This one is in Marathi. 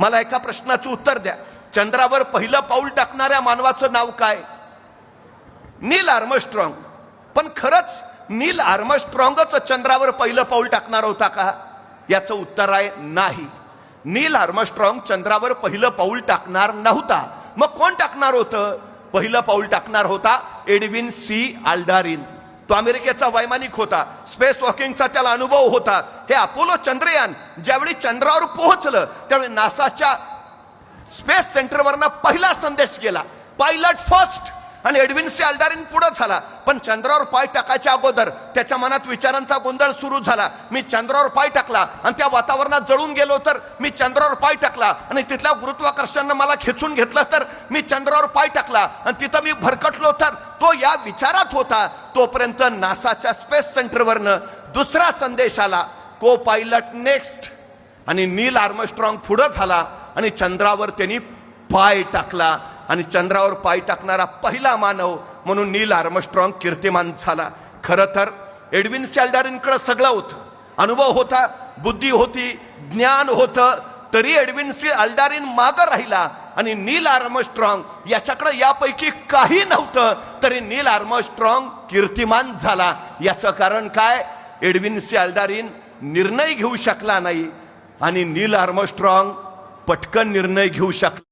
मला एका प्रश्नाचं उत्तर द्या, चंद्रावर पहिलं पाऊल टाकणाऱ्या मानवाचं नाव काय? नील आर्मस्ट्रॉंग. पण खरंच नील आर्मस्ट्रॉंगच चंद्रावर पहिलं पाऊल टाकणार होता का? याचं उत्तर आहे नाही. नील आर्मस्ट्रॉंग चंद्रावर पहिलं पाऊल टाकणार नव्हता. मग कोण टाकणार होतं? पहिलं पाऊल टाकणार होता एडविन सी आल्डारिन. तो अमेरिकेचा वैमानिक होता, स्पेस वॉकिंगचा त्याला अनुभव होता. हे अपोलो चंद्रयान ज्यावेळी चंद्रावर पोहोचलं त्यावेळी नासाच्या स्पेस सेंटरवरनं पहिला संदेश गेला, पायलट फर्स्ट. आणि एडविन सी आल्डारिन पुढे झाला. पण चंद्रावर पाय टाकायच्या अगोदर त्याच्या मनात विचारांचा गोंधळ सुरू झाला. मी चंद्रावर पाय टाकला आणि त्या वातावरणात जळून गेलो तर? मी चंद्रावर पाय टाकला आणि तिथल्या गुरुत्वाकर्षणानं मला खेचून घेतलं तर? मी चंद्रावर पाय टाकला आणि तिथं मी भरकटलो तर? तो या विचारात होता. तोपर्यंत नासाच्या स्पेस सेंटरवरनं दुसरा संदेश आला, को पायलट नेक्स्ट. आणि नील आर्मस्ट्रॉंग पुढे झाला आणि चंद्रावर त्यांनी पाय टाकला. आणि चंद्रावर पाय टाकणारा पहिला मानव म्हणून नील आर्मस्ट्रॉंग कीर्तिमान झाला. खरं तर एडविन सी आल्डारिनकडे सगळं होतं, अनुभव होता, बुद्धी होती, ज्ञान होतं, तरी एडविन सी आल्डारिन मागं राहिला. आणि नील आर्मस्ट्रॉंग याच्याकडे यापैकी काही नव्हतं, तरी नील आर्मस्ट्रॉंग कीर्तिमान झाला. याचं कारण काय? एडविन सी आल्डारिन निर्णय घेऊ शकला नाही आणि नील आर्मस्ट्रॉंग पटकन निर्णय घेऊ शकला.